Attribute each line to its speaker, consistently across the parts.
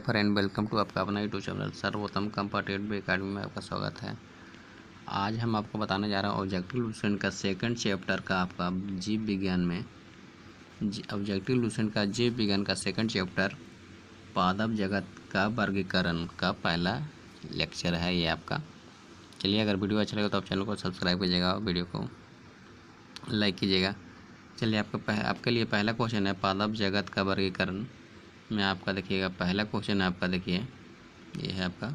Speaker 1: Friend, welcome to आपका अपना YouTube channel सर्वोत्तम कंपैटिबिलिटी एकेडमी में आपका स्वागत है। आज हम आपको बताने जा रहे हैं ऑब्जेक्टिव लुसेंट का सेकंड चैप्टर का आपका जीव विज्ञान में ऑब्जेक्टिव लुसेंट का जीव विज्ञान का सेकंड चैप्टर पादप जगत का वर्गीकरण का पहला लेक्चर है ये आपका। चलिए, अगर वीडियो अच्छा लगे तो आप चैनल को सब्सक्राइब कीजिएगा और वीडियो को लाइक कीजिएगा। चलिए, आपके लिए पहला क्वेश्चन है पादप जगत का वर्गीकरण में आपका देखिएगा। पहला क्वेश्चन है आपका, देखिए ये है आपका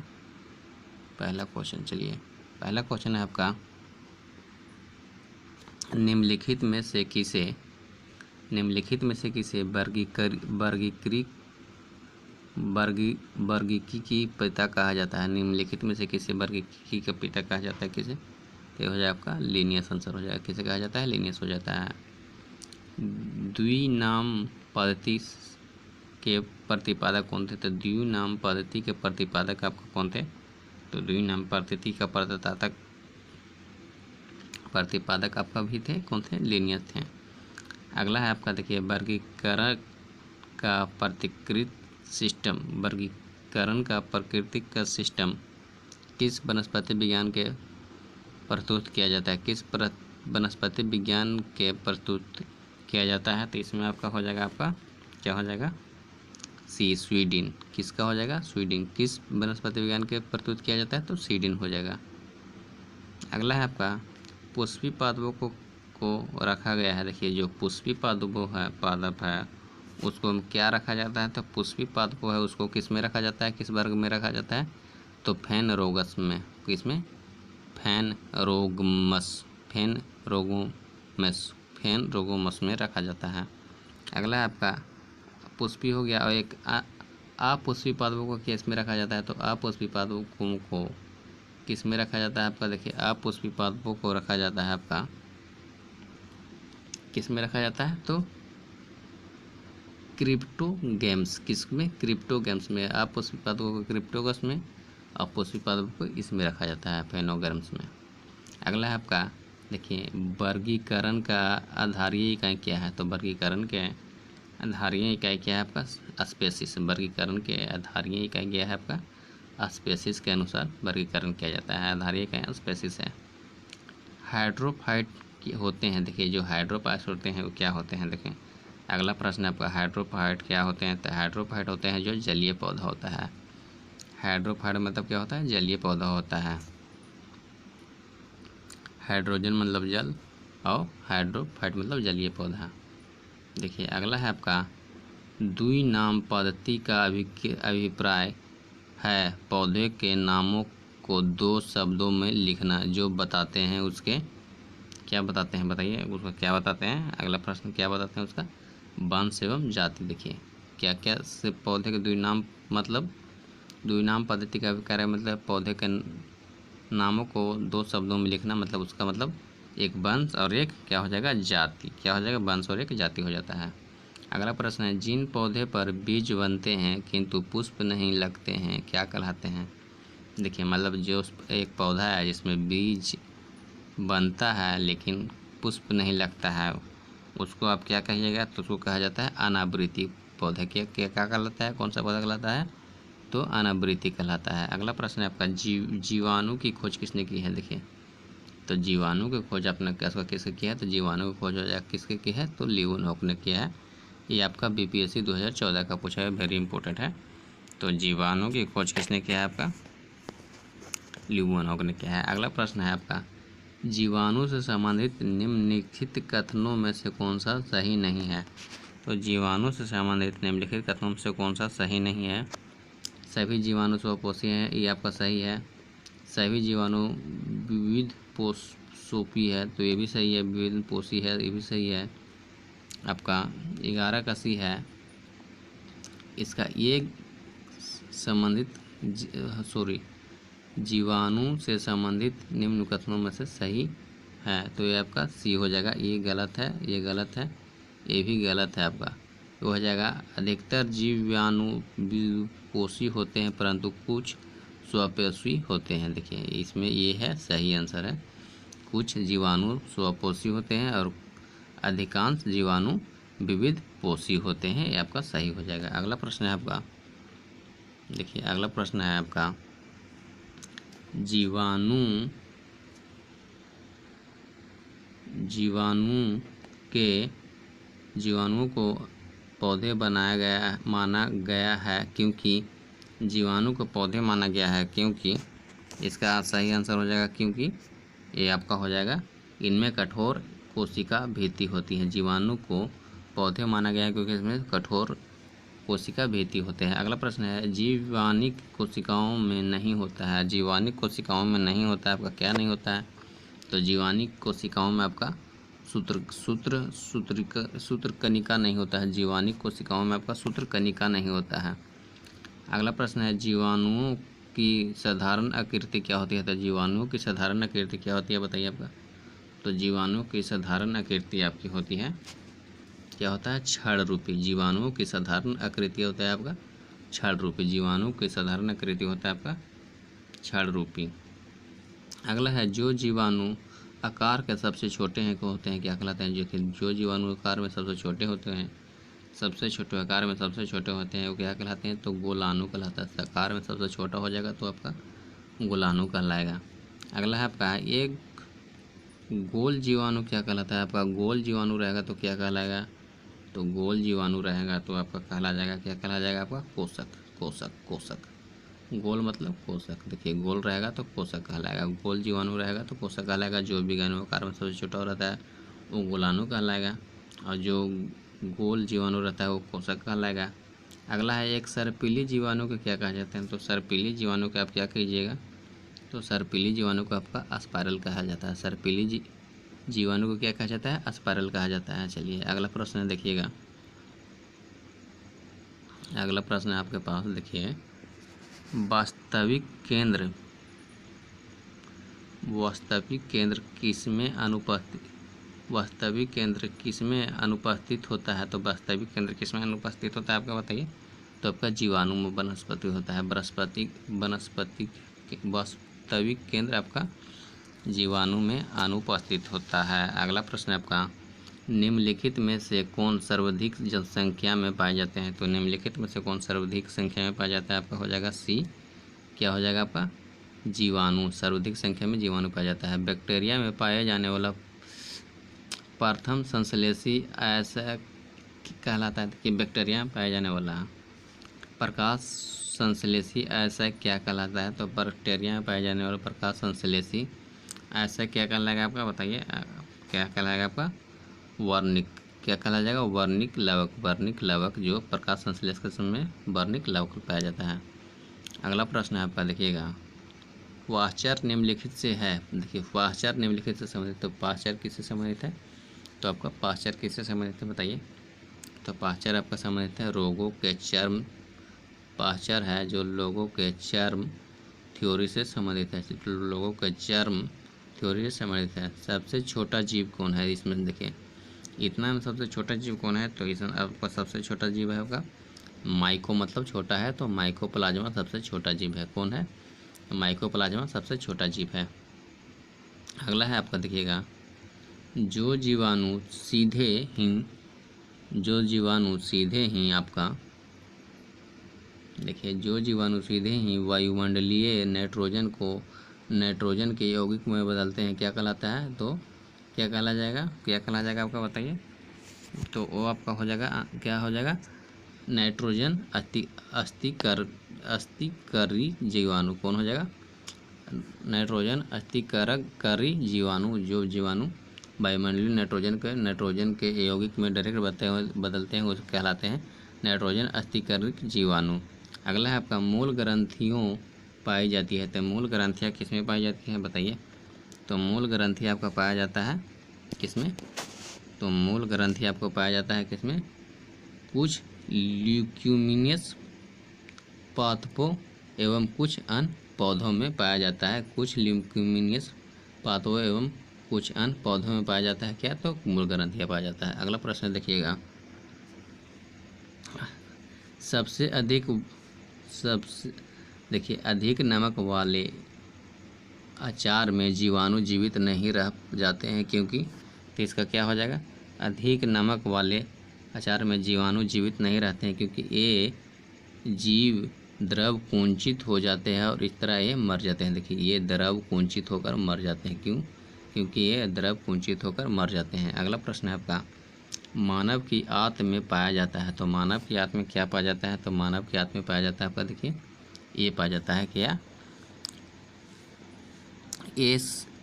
Speaker 1: पहला क्वेश्चन। चलिए, पहला क्वेश्चन है आपका, निम्नलिखित में से किसे वर्गीकी की पिता कहा जाता है। निम्नलिखित में से किसे वर्गीकी का पिता कहा जाता है किसे? तो हो जाए आपका लीनियस आंसर हो जाएगा। किसे कहा जाता है? लीनियस हो जाता है। द्विनाम पद्धति के प्रतिपादक कौन थे? तो द्विनाम पद्धति के प्रतिपादक आपका कौन थे? तो द्विनाम पद्धति का प्रतिपादक आपका भी थे, कौन थे? लीनियस थे। अगला है आपका, देखिए वर्गीकरण का प्राकृतिक सिस्टम किस वनस्पति विज्ञान के प्रस्तुत किया जाता है? किस वनस्पति विज्ञान के प्रस्तुत किया जाता है? तो इसमें आपका हो जाएगा, आपका क्या हो जाएगा? सी, स्वीडिन। किसका हो जाएगा? स्वीडिन। किस वनस्पति विज्ञान के प्रस्तुत किया जाता है? तो स्वीडिन हो जाएगा। अगला है आपका, पुष्पी पादपों को रखा गया है। देखिए, जो पुष्पी पादप है उसको क्या रखा जाता है? तो पुष्पी पादपों है उसको किस में रखा जाता है? किस वर्ग में रखा जाता है? तो फेनरोगस में। किसमें? फेनरोगोमस में रखा जाता है। अगला है आपका, पुष्पी हो गया। और एक अपुष्पी पादपों को किस में रखा जाता है? तो अपुष्पी पादपों को किस में रखा जाता है आपका? देखिए, अपुष्पी पादपों को रखा जाता है आपका किस में रखा जाता है? तो क्रिप्टोगैम्स। किस में? क्रिप्टोगैम्स में। अपुष्पी पादपों को क्रिप्टोगस में, अपुष्पी पादपों को इसमें रखा जाता है, फेनोगैम्स में। अगला है आपका, देखिए वर्गीकरण का आधारीय इकाई क्या है? तो वर्गीकरण के आधारीय इकाई क्या है आपका? स्पेसिस। वर्गीकरण के आधारीय इकाई क्या है आपका? स्पेसिस के अनुसार वर्गीकरण किया जाता है। आधारीय इकाई स्पेसिस है। हाइड्रोफाइट होते हैं। देखिए, जो हाइड्रोफाइट होते हैं वो क्या होते हैं? देखें, अगला प्रश्न आपका, हाइड्रोफाइट क्या होते हैं? तो हाइड्रोफाइट होते हैं जो जलीय पौधा होता है। हाइड्रोफाइट मतलब क्या होता है? जलीय पौधा होता है। हाइड्रोजन मतलब जल और हाइड्रोफाइट मतलब जलीय पौधा। देखिए, अगला है आपका, द्विनाम पद्धति का अभिप्राय है पौधे के नामों को दो शब्दों में लिखना जो बताते हैं उसके क्या बताते हैं? बताइए, उसका क्या बताते हैं? अगला प्रश्न क्या बताते हैं उसका? वंश एवं जाति। देखिए, क्या क्या से पौधे के द्विनाम पद्धति का अभिप्राय मतलब पौधे के नामों को दो शब्दों में लिखना, मतलब उसका मतलब एक वंश और एक क्या हो जाएगा? जाति। क्या हो जाएगा? वंश और एक जाति हो जाता है। अगला प्रश्न है, जिन पौधे पर बीज बनते हैं किंतु पुष्प नहीं लगते हैं क्या कहलाते हैं? देखिए, मतलब जो एक पौधा है जिसमें बीज बनता है लेकिन पुष्प नहीं लगता है उसको आप क्या कहिएगा? तो उसको कहा जाता है अनावृति पौधे। क्या कहलाता है? कौन सा पौधा कहलाता है? तो अनावृति कहलाता है। अगला प्रश्न है आपका, जीवाणु की खोज किसने की है? देखिए, तो जीवाणु की खोज आपने किसने किया है? तो जीवाणु की खोज हो जाए किसके की है? तो लियोनहॉक ने किया है। ये आपका बीपीएससी 2014 का पूछा है, वेरी इंपॉर्टेंट है। तो जीवाणु की खोज किसने किया है? आपका लियोनहॉक ने किया है। अगला प्रश्न है आपका, जीवाणु से संबंधित निम्नलिखित कथनों में से कौन सा सही नहीं है? तो जीवाणु से संबंधित निम्नलिखित कथनों में से कौन सा सही नहीं है? सभी जीवाणु स्वपोषी हैं, ये आपका सही है। सभी जीवाणु विविध पोषी है, तो ये भी सही है। विविध पोषी है, ये भी सही है। आपका 11 का सी है। इसका ये जीवाणु से संबंधित निम्न कथनों में से सही है, तो ये आपका सी हो जाएगा। ये गलत है, ये गलत है, ये भी गलत है आपका। तो हो जाएगा, अधिकतर जीवाणु पोषी होते हैं परंतु कुछ स्वपोषी होते हैं। देखिए, इसमें ये है सही आंसर है। कुछ जीवाणु स्वपोषी होते हैं और अधिकांश जीवाणु विविध पोषी होते हैं, ये आपका सही हो जाएगा। अगला प्रश्न है आपका, देखिए अगला प्रश्न है आपका, जीवाणु जीवाणुओं को पौधे माना गया है क्योंकि जीवाणु को पौधे माना गया है क्योंकि, इसका सही आंसर हो जाएगा क्योंकि ये आपका हो जाएगा, इनमें कठोर कोशिका भित्ति होती है। जीवाणु को पौधे माना गया है क्योंकि इसमें कठोर कोशिका भित्ति होते हैं। अगला प्रश्न है, जीवाणिक कोशिकाओं में नहीं होता है। जीवाणिक कोशिकाओं में नहीं होता है, आपका क्या नहीं होता है? तो जीवाणिक कोशिकाओं में आपका सूत्रकनिका नहीं होता है। जीवाणिक कोशिकाओं में आपका सूत्रकनिका नहीं होता है। अगला प्रश्न है, जीवाणुओं की साधारण आकृति क्या होती है? तो जीवाणुओं की साधारण आकृति क्या होती है बताइए आपका? तो जीवाणुओं की साधारण आकृति आपकी होती है, क्या होता है? छड़ रूपी। जीवाणुओं की साधारण आकृति होता है आपका छड़ रूपी। जीवाणु की साधारण आकृति होता है आपका छड़ रूपी। अगला है, जो जीवाणु आकार के सबसे छोटे हैं को होते हैं, क्या कहलाते हैं? जो जीवाणु आकार में सबसे छोटे होते हैं, सबसे छोटे आकार में सबसे छोटे होते हैं, वो क्या कहलाते हैं? तो गोलाणु कहलाता है। आकार में सबसे छोटा हो जाएगा तो आपका गोलाणु कहलाएगा। अगला है आपका, एक गोल जीवाणु क्या कहलाता है? आपका गोल जीवाणु रहेगा तो क्या कहलाएगा? तो गोल जीवाणु रहेगा तो आपका कहला जाएगा, क्या कहला जाएगा? आपका कोशक। गोल मतलब कोशक। देखिए गोल रहेगा तो कोशक कहलाएगा, गोल जीवाणु रहेगा तो कोशक कहलाएगा। जो विज्ञानु आकार में सबसे छोटा रहता है वो गोलाणु कहलाएगा, और जो गोल जीवाणु रहता है वो कोशक कहलाएगा। अगला है, एक सर्पिली जीवाणु को क्या कहा जाता है? तो सर्पिली जीवाणु को आप क्या कीजिएगा? तो सर्पिली जीवाणु को आपका स्पाइरल कहा जाता है। सर्पिली जीवाणु को क्या कहा जाता है? स्पाइरल कहा जाता है। चलिए अगला प्रश्न देखिएगा। अगला प्रश्न आपके पास देखिए, वास्तविक केंद्र किसमें अनुपस्थित होता है? तो वास्तविक केंद्र किसमें अनुपस्थित होता है आपका बताइए? तो आपका जीवाणु में वनस्पति होता है। वास्तविक केंद्र आपका जीवाणु में अनुपस्थित होता है। अगला प्रश्न आपका, निम्नलिखित में से कौन सर्वाधिक जनसंख्या में पाए जाते हैं? तो निम्नलिखित में से कौन सर्वाधिक संख्या में पाया जाता है? आपका हो जाएगा सी, क्या हो जाएगा आपका? जीवाणु। सर्वाधिक संख्या में जीवाणु पाया जाता है। बैक्टीरिया में पाया जाने वाला प्रथम संश्लेषी ऐसा कहलाता है कि बैक्टीरिया में पाया जाने वाला प्रकाश संश्लेषी ऐसा क्या कहलाता है? तो बैक्टीरिया में पाया जाने वाला प्रकाश संश्लेषी ऐसा क्या कहलाएगा आपका बताइए? क्या कहलाएगा आपका? वर्णिक। क्या कहला जाएगा? वर्णिक लवक जो प्रकाश संश्लेषण के समय वर्णिक लवक पाया जाता है। अगला प्रश्न है आपका देखिएगा, वाहचर निम्नलिखित से है। देखिए वाहचर निम्नलिखित से संबंधित, तो वाहचर किससे संबंधित है? तो आपका वाहचर किससे संबंधित है बताइए? तो वाहचर आपका संबंधित है रोगों के चर्म। वाहचर है जो लोगों के चर्म थ्योरी से संबंधित है। लोगों के चर्म थ्योरी से संबंधित है। सबसे छोटा जीव कौन है? इसमें देखिए इतना में सबसे छोटा जीव कौन है? तो इसमें आपका सबसे छोटा जीव है आपका माइको, मतलब छोटा है, तो माइकोप्लाज्मा सबसे छोटा जीव है। कौन है? माइकोप्लाज्मा सबसे छोटा जीव है। अगला है आपका देखिएगा, जो जीवाणु सीधे ही आपका देखिए, जो जीवाणु सीधे ही वायुमंडलीय नाइट्रोजन के यौगिक में बदलते हैं, क्या कहलाता है? तो क्या कहला जाएगा आपका बताइए? तो वो आपका हो जाएगा, क्या हो जाएगा? नाइट्रोजन अस्थिकरी जीवाणु। कौन हो जाएगा? नाइट्रोजन अस्थिकरी जीवाणु। जो जीवाणु वायुमंडलीय नाइट्रोजन के यौगिक में डायरेक्ट बदलते हैं वो कहलाते हैं नाइट्रोजन अस्थिकरी जीवाणु। अगला है आपका, मूल ग्रंथियों पाई जाती है। तो मूल ग्रंथियाँ किसमें पाई जाती हैं बताइए? तो मूल ग्रंथि आपका पाया जाता है किसमें? तो मूल ग्रंथि आपको पाया जाता है किसमें? कुछ ल्यूक्यूमिनियस पादपों एवं कुछ अन्य पौधों में पाया जाता है। कुछ ल्यूक्यूमिनियस पादपों एवं कुछ अन्य पौधों में पाया जाता है क्या? तो मूल ग्रंथियाँ पाया जाता है। अगला प्रश्न देखिएगा, अधिक नमक वाले अचार में जीवाणु जीवित नहीं रह जाते हैं क्योंकि? तो इसका क्या हो जाएगा? अधिक नमक वाले अचार में जीवाणु जीवित नहीं रहते हैं क्योंकि ये जीव द्रव कुंचित हो जाते हैं और इस तरह ये मर जाते हैं। देखिए ये द्रव कुंचित होकर मर जाते हैं। क्यों? क्योंकि ये द्रव कुंचित होकर मर जाते हैं। अगला प्रश्न है आपका, मानव की आंत में पाया जाता है। तो मानव की आंत में क्या पाया जाता है? तो मानव की आंत में पाया जाता है आपका, देखिए ये पाया जाता है क्या?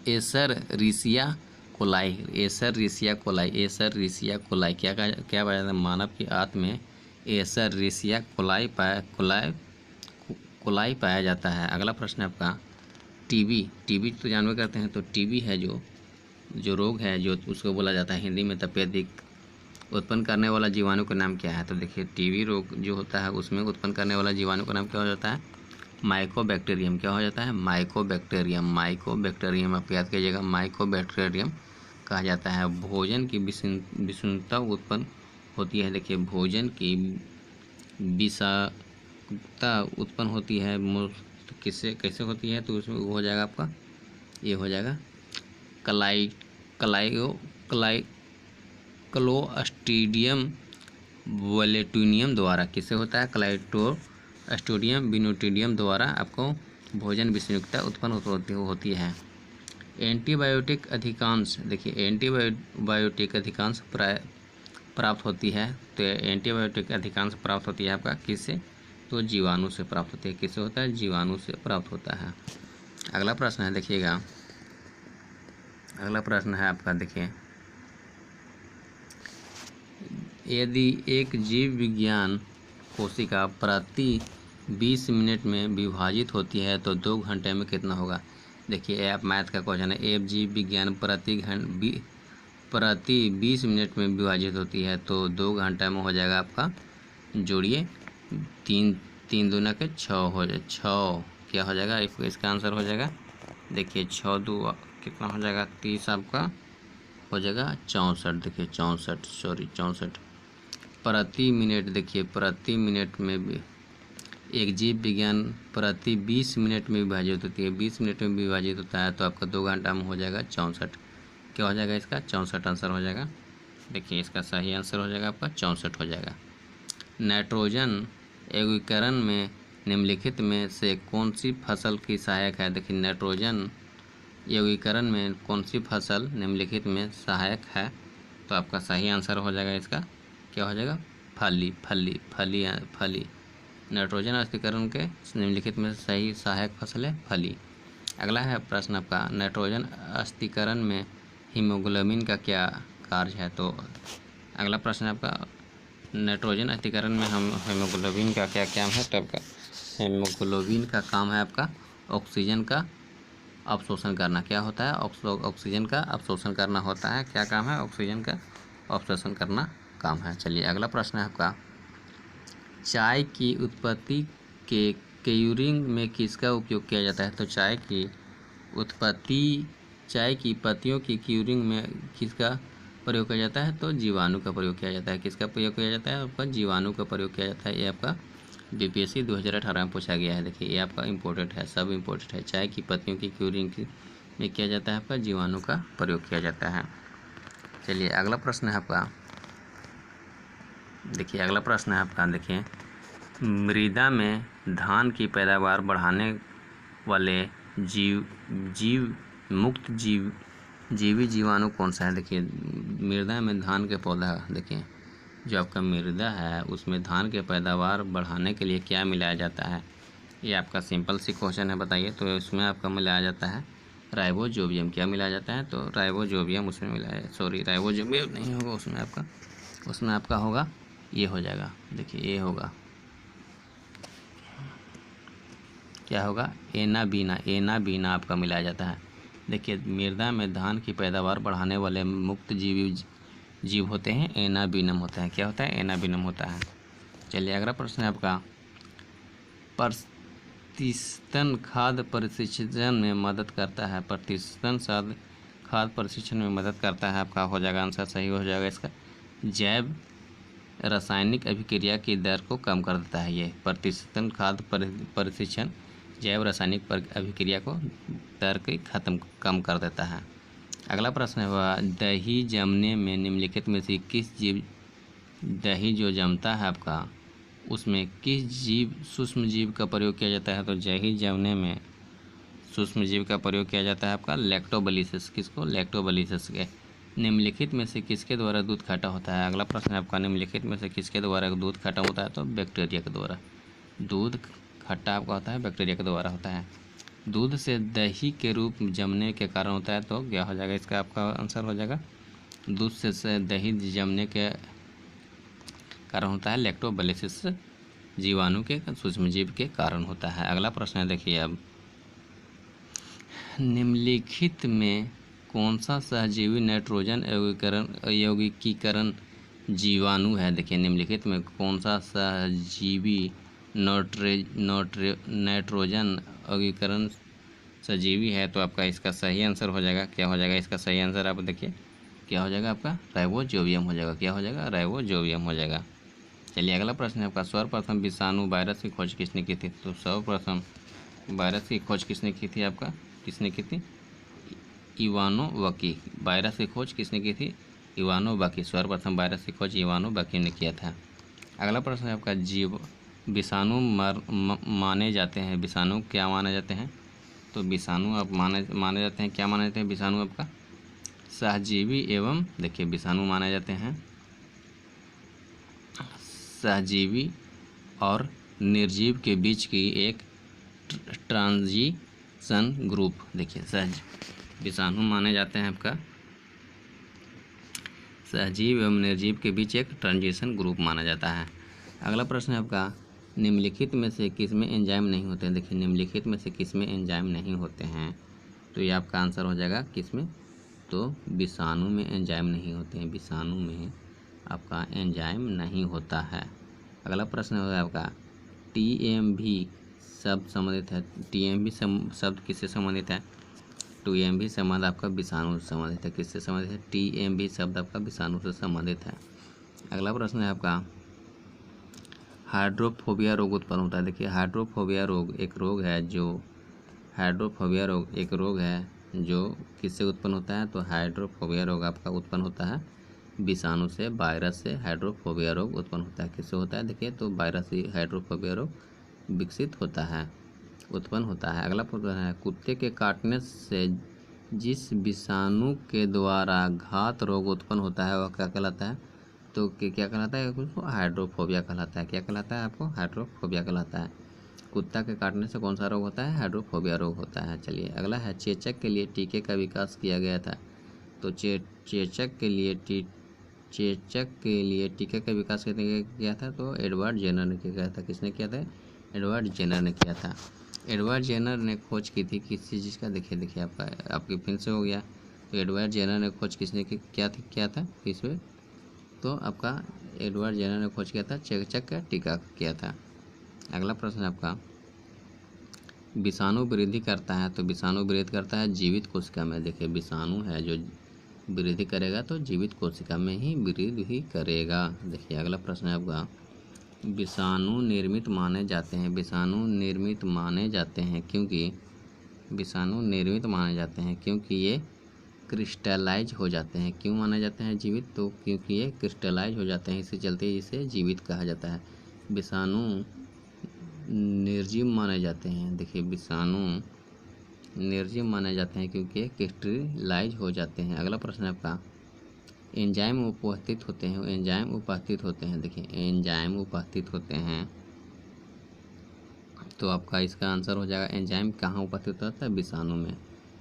Speaker 1: एसररिसिया कोलाई। एसररिसिया कोलाई। एसररिसिया कोलाई क्या पाया जाता है? मानव की आंत में एसररिसिया कोलाई पाया जाता है। अगला प्रश्न है आपका, टीबी तो जानवर करते हैं। तो टीबी है जो रोग है, जो उसको बोला जाता है हिंदी में तपेदिक, उत्पन्न करने वाला जीवाणु का नाम क्या है? तो देखिए टीबी रोग जो होता है उसमें उत्पन्न करने वाला जीवाणु का नाम क्या हो जाता है? माइकोबैक्टीरियम। क्या हो जाता है? माइकोबैक्टीरियम आप याद कीजिएगा, माइकोबैक्टीरियम कहा जाता है। भोजन की विषाक्तता उत्पन्न होती है। देखिए भोजन की विषाक्तता उत्पन्न होती है तो कैसे होती है? तो उसमें वो हो जाएगा आपका, ये हो जाएगा क्लोस्ट्रीडियम बोलेटिनियम द्वारा। किससे होता है? क्लोस्ट्रीडियम बोलेटिनियम द्वारा आपको भोजन विषाक्तता उत्पन्न होती है। एंटीबायोटिक अधिकांश, देखिए एंटीबायोटिक अधिकांश प्राप्त होती है। तो एंटीबायोटिक अधिकांश प्राप्त होती है आपका किससे? तो जीवाणु से प्राप्त होती है। किससे होता है? जीवाणु से प्राप्त होता है। अगला प्रश्न है, देखिएगा अगला प्रश्न है आपका, देखिए यदि एक जीव विज्ञान कोशिका प्रति 20 मिनट में विभाजित होती है तो 2 घंटे में कितना होगा? देखिए ये आप मैथ का क्वेश्चन है। एक जीव विज्ञान प्रति 20 मिनट में विभाजित होती है तो 2 घंटे में हो जाएगा आपका, जोड़िए 3 दूना के 6 हो जाए 6 क्या हो जाएगा? इसका आंसर हो जाएगा, देखिए 6 2 कितना हो जाएगा? 30 आपका हो जाएगा 64। देखिए 64 प्रति मिनट। देखिए प्रति मिनट में एक जीव विज्ञान प्रति 20 मिनट में विभाजित होती है। 20 मिनट में विभाजित होता है तो आपका 2 घंटा में हो जाएगा 64। क्या हो जाएगा इसका? 64 आंसर हो जाएगा। देखिए इसका सही आंसर हो जाएगा आपका 64 हो जाएगा। नाइट्रोजन यौगिकरण में निम्नलिखित में से कौन सी फसल की सहायक है? देखिए नाइट्रोजन यौगिकरण में कौन सी फसल निम्नलिखित में सहायक है? तो आपका सही आंसर हो जाएगा इसका, क्या हो जाएगा? फली। नाइट्रोजन अस्थिकरण के निम्नलिखित में सही सहायक फसल है फली। अगला है प्रश्न आपका, नाइट्रोजन अस्थिकरण में हीमोग्लोबिन का क्या कार्य है? तो अगला प्रश्न आपका, नाइट्रोजन अस्थिकरण में हम हीमोग्लोबिन का क्या काम है? तो आपका हीमोग्लोबिन का काम है आपका ऑक्सीजन का अवशोषण करना। क्या होता है? ऑक्सीजन का अवशोषण करना होता है। क्या काम है? ऑक्सीजन का अवशोषण करना काम है। चलिए अगला प्रश्न है आपका, चाय की उत्पत्ति के क्यूरिंग में किसका उपयोग किया जाता है? तो चाय की पत्तियों की क्यूरिंग में किसका प्रयोग किया जाता है? तो जीवाणु का प्रयोग किया जाता है। किसका प्रयोग किया जाता है? आपका जीवाणु का प्रयोग किया जाता है। ये आपका बीपीएससी 2018 में पूछा गया है। देखिए ये आपका इम्पोर्टेंट है, सब इम्पोर्टेंट है। चाय की पत्तियों की क्यूरिंग में किया जाता है आपका जीवाणु का प्रयोग किया जाता है। चलिए अगला प्रश्न है आपका, देखिए अगला प्रश्न है आपका, देखिए मृदा में धान की पैदावार बढ़ाने वाले जीवी जीवाणु कौन सा है? देखिए मृदा में धान के पौधा, देखिए जो आपका मृदा है उसमें धान के पैदावार बढ़ाने के लिए क्या मिलाया जाता है? ये आपका सिंपल सी क्वेश्चन है, बताइए। तो इसमें आपका मिलाया जाता है राइबोजोबियम। क्या मिलाया जाता है? तो राइबोजोबियम उसमें मिलाया, राइबोजोबियम नहीं होगा उसमें आपका होगा, ये हो जाएगा, देखिए ये होगा, क्या होगा? एनाबीना आपका मिलाया जाता है। देखिए मृदा में धान की पैदावार बढ़ाने वाले मुक्त जीव होते हैं एनाबीनम होता है। क्या होता है? एनाबीनम होता है। चलिए अगला प्रश्न है आपका, प्रतिस्तन खाद्य परिशिक्षण में मदद करता है। प्रतिस्तन खाद्य परिशिक्षण में मदद करता है, आपका हो जाएगा आंसर सही हो जाएगा इसका, जैव रासायनिक अभिक्रिया की दर को कम कर देता है। ये प्रतिस्तन खाद्य परिशिक्षण जैव रासायनिक अभिक्रिया को दर की कम कर देता है। अगला प्रश्न है वह, दही जमने में निम्नलिखित में से किस जीव, दही जो जमता है आपका उसमें किस सूक्ष्म जीव का प्रयोग किया जाता है? तो जहर जमने में सूक्ष्म जीव का प्रयोग किया जाता है आपका लैक्टोबैलिसिस। किसको? लैक्टोबैलिसिस के। निम्नलिखित में से किसके द्वारा दूध खट्टा होता है? अगला प्रश्न है आपका, निम्नलिखित में से किसके द्वारा दूध खट्टा होता है? तो बैक्टीरिया के द्वारा। दूध खट्टा आपका होता है बैक्टीरिया के द्वारा होता है। दूध से दही के रूप जमने के कारण होता है, तो क्या हो जाएगा? इसका आपका आंसर हो जाएगा, दूध से दही जमने के कारण होता है लैक्टोबैलिसिस, जीवाणु के सूक्ष्म जीव के कारण होता है। अगला प्रश्न है, देखिए अब, निम्नलिखित में कौन सा सहजीवी नाइट्रोजन यौगिकीकरण जीवाणु है? देखिए निम्नलिखित में कौन सा सहजीवी नाइट्रोजन यौगिकीकरण सजीवी है? तो आपका इसका सही आंसर हो जाएगा, क्या हो जाएगा इसका सही आंसर? आप देखिए क्या हो जाएगा आपका, राइबोजोबियम हो जाएगा। क्या हो जाएगा? राइबोजोबियम हो जाएगा। चलिए अगला प्रश्न है आपका, सर्वप्रथम विषाणु वायरस की खोज किसने की थी? तो सर्वप्रथम वायरस की खोज किसने की थी? आपका किसने की थी? इवानोवस्की। वायरस की खोज किसने की थी? इवानोवस्की। सर्वप्रथम वायरस की खोज इवानोवस्की ने किया था। अगला प्रश्न है आपका, विषाणु माने जाते हैं। विषाणु क्या माने जाते हैं? तो विषाणु आप माने जाते हैं, क्या माने जाते हैं विषाणु आपका? सहजीवी एवं, देखिए विषाणु माने जाते हैं सहजीवी और निर्जीव के बीच की एक ट्रांजिशन ग्रुप। देखिए विषाणु माने जाते हैं आपका सहजीव एवं निर्जीव के बीच एक ट्रांजिशन ग्रुप माना जाता है। अगला प्रश्न है आपका, निम्नलिखित में से किसमें एंजाइम नहीं होते हैं? देखिए निम्नलिखित में से किसमें एंजाइम नहीं होते हैं? तो ये आपका आंसर हो जाएगा किसमें? तो विषाणु में एंजाइम नहीं होते हैं। विषाणु में आपका एंजाइम नहीं होता है। अगला प्रश्न है आपका, TMV शब्द संबंधित है। TMV शब्द किससे संबंधित है? TMV संबंध आपका विषाणु से संबंधित है। किससे संबंधित है? TMV शब्द आपका विषाणु से संबंधित है। अगला प्रश्न है आपका, हाइड्रोफोबिया रोग उत्पन्न होता है। देखिए हाइड्रोफोबिया रोग एक रोग है जो किससे उत्पन्न होता है? तो हाइड्रोफोबिया रोग आपका उत्पन्न होता है विषाणु से, वायरस से हाइड्रोफोबिया रोग उत्पन्न होता है। किससे होता है? देखिए तो वायरस से हाइड्रोफोबिया रोग विकसित होता है, उत्पन्न होता है। अगला प्रश्न है, कुत्ते के काटने से जिस विषाणु के द्वारा घात रोग उत्पन्न होता है वह क्या कहलाता है? तो क्या कहलाता है? उसको हाइड्रोफोबिया कहलाता है। क्या कहलाता है? आपको हाइड्रोफोबिया कहलाता है। कुत्ता के काटने से कौन सा रोग होता है? हाइड्रोफोबिया रोग होता है। चलिए अगला है, चेचक के लिए टीके का विकास किया गया था। तो चेचक के लिए टीके का विकास किया था? तो एडवर्ड जेनर ने किया था। किसने किया था? एडवर्ड जेनर ने किया था। एडवर्ड जेनर ने खोज की थी किस चीज़ का? देखिए आपकी फिर से हो गया। तो एडवर्ड जेनर ने खोज किसने की किया था किसमें? तो आपका एडवर्ड जेनर ने खोज किया था, चेचक का टीका किया था। अगला प्रश्न है आपका, विषाणु वृद्धि करता है। तो विषाणु वृद्धि करता है जीवित कोशिका में। देखिए विषाणु है जो वृद्धि करेगा तो जीवित कोशिका में ही वृद्धि करेगा। देखिए अगला प्रश्न है आपका, विषाणु निर्मित माने जाते हैं। विषाणु निर्मित माने जाते हैं क्योंकि ये क्रिस्टलाइज हो जाते हैं। क्यों माने जाते हैं जीवित? तो क्योंकि ये क्रिस्टलाइज हो जाते हैं, इसी चलते इसे जीवित कहा जाता है। विषाणु निर्जीव माने जाते हैं। देखिए विषाणु निर्जीव माने जाते हैं क्योंकि ये क्रिस्टलाइज हो जाते हैं। अगला प्रश्न है आपका, एंजाइम उपस्थित होते हैं। देखिए एंजाइम उपस्थित होते हैं, तो आपका इसका आंसर हो जाएगा, एंजाइम कहाँ उपस्थित होता है? विषाणु में।